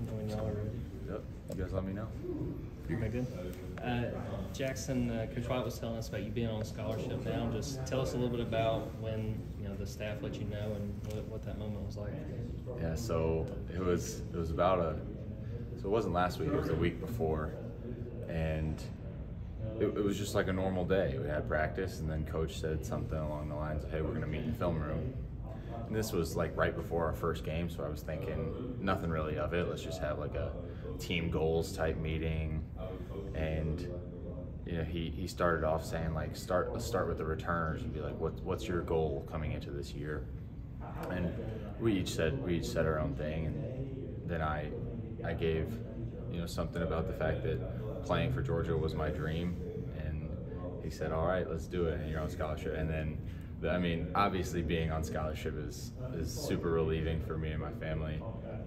when y'all are ready. Yep. You guys let me know. Okay, good. Jaxon, Coach White was telling us about you being on scholarship now. Just tell us a little bit about when the staff let you know and what that moment was like. Yeah. So it was about so it wasn't last week. It was the week before, and it was just like a normal day. We had practice, and then Coach said something along the lines of, "Hey, we're going to meet in the film room." And this was like right before our first game, so I was thinking nothing really of it. Let's just have like a team goals type meeting. And he started off saying like, let's start with the returners and be like, what's your goal coming into this year? And we each said our own thing, and then I gave something about the fact that playing for Georgia was my dream, and he said, all right, let's do it, and you're on scholarship. And then obviously being on scholarship is super relieving for me and my family,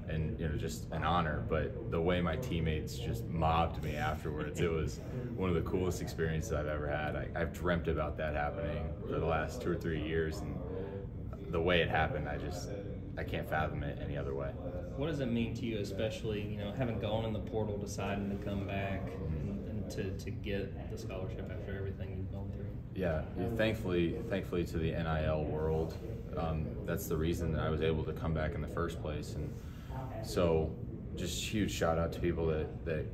and just an honor. But the way my teammates just mobbed me afterwards, it was one of the coolest experiences I've ever had. I've dreamt about that happening for the last 2 or 3 years, and the way it happened, I can't fathom it any other way. What does it mean to you, especially having gone in the portal, deciding to come back and to get the scholarship after everything you've gone through? Yeah, thankfully to the NIL world, that's the reason that I was able to come back in the first place. And so just huge shout out to people that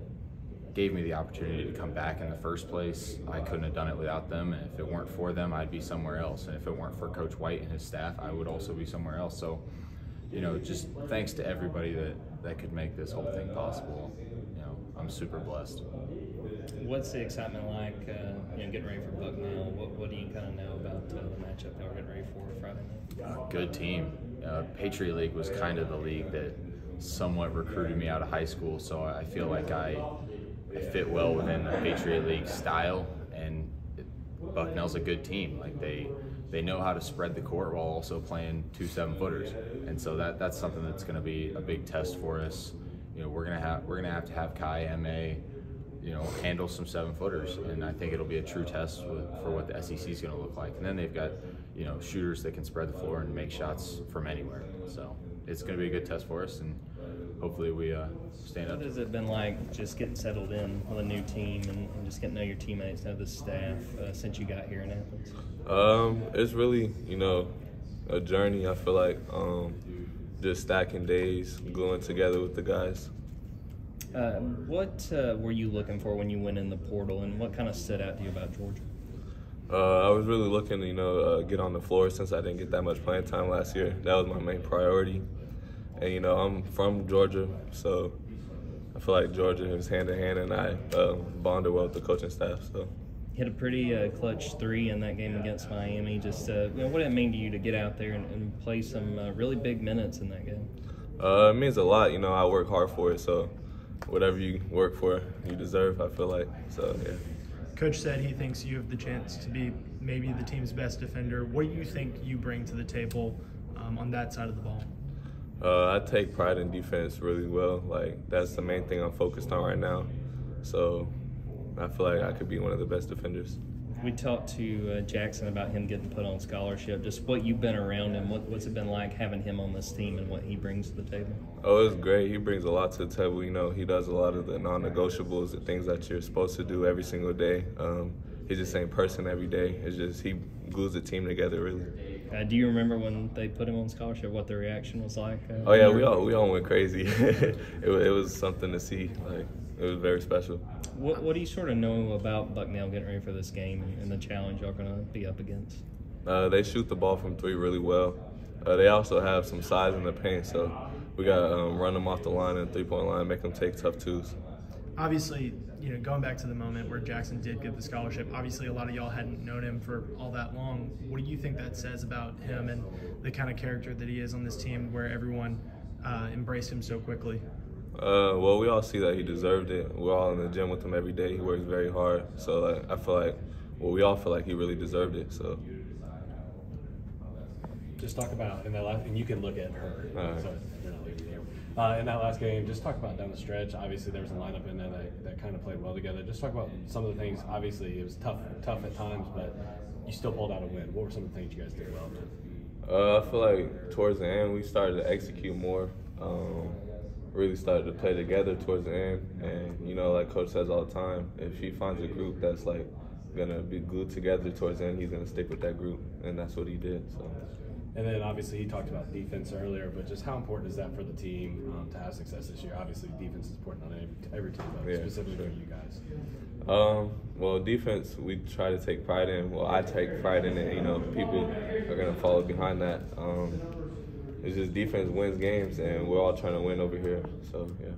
gave me the opportunity to come back in the first place. I couldn't have done it without them, and if it weren't for them, I'd be somewhere else. And if it weren't for Coach White and his staff, I would also be somewhere else. So just thanks to everybody that could make this whole thing possible. I'm super blessed. What's the excitement like, getting ready for Bucknell? What do you kind of know about the matchup that we're getting ready for Friday night? Good team. Patriot League was kind of the league that somewhat recruited me out of high school, so I feel like I fit well within the Patriot League style, and Bucknell's a good team. Like they know how to spread the court while also playing 2 7-footers, and so that's something that's going to be a big test for us. We're gonna have to have Kai Ma, handle some 7-footers, and I think it'll be a true test for what the SEC is going to look like. And then they've got shooters that can spread the floor and make shots from anywhere. So it's going to be a good test for us, and hopefully we stand up. What has it been like just getting settled in with a new team and just getting to know your teammates, know the staff since you got here in Athens? It's really a journey. I feel like just stacking days, gluing together with the guys. What were you looking for when you went in the portal, and what kind of stood out to you about Georgia? I was really looking to, get on the floor since I didn't get that much playing time last year. That was my main priority. And, I'm from Georgia, so I feel like Georgia is hand in hand, and I bonded well with the coaching staff. So. Hit a pretty clutch 3 in that game against Miami. Just what did it mean to you to get out there and play some really big minutes in that game? It means a lot. I work hard for it, so whatever you work for, you deserve, I feel like. So, yeah. Coach said he thinks you have the chance to be maybe the team's best defender. What do you think you bring to the table on that side of the ball? I take pride in defense really well. That's the main thing I'm focused on right now. So I feel like I could be one of the best defenders. We talked to Jaxon about him getting put on scholarship. Just what you've been around him, what's it been like having him on this team and what he brings to the table? Oh, it's great. He brings a lot to the table. He does a lot of the non-negotiables, the things that you're supposed to do every single day. He's the same person every day. It's just he glues the team together, really. Do you remember when they put him on scholarship, what the reaction was like? Oh, yeah, we all went crazy. it was something to see. It was very special. What do you sort of know about Bucknell getting ready for this game and the challenge y'all going to be up against? They shoot the ball from 3 really well. They also have some size in the paint, so we got to run them off the line and 3-point line, make them take tough twos. Obviously, going back to the moment where Jaxon did get the scholarship, obviously a lot of y'all hadn't known him for all that long. What do you think that says about him and the kind of character that he is on this team where everyone embraced him so quickly? Well, we all see that he deserved it. We're all in the gym with him every day. He works very hard. So I feel like, we all feel like he really deserved it. So. Just talk about in that last, and you can look at her. Right. So you're not leaving here. In that last game, just talk about down the stretch. Obviously, there was a lineup in there that kind of played well together. Just talk about some of the things. Obviously, it was tough at times, but you still pulled out a win. What were some of the things you guys did well? I feel like towards the end, we started to execute more. really started to play together towards the end. And, you know, like Coach says all the time, if he finds a group that's, like, going to be glued together towards the end, he's going to stick with that group. And that's what he did. So. And then obviously he talked about defense earlier, but just how important is that for the team to have success this year? Obviously defense is important on every team, but specifically for you guys. Well, defense we try to take pride in. Well, I take pride in it. You know, people are going to follow behind that. It's just defense wins games, and we're all trying to win over here. So, yeah.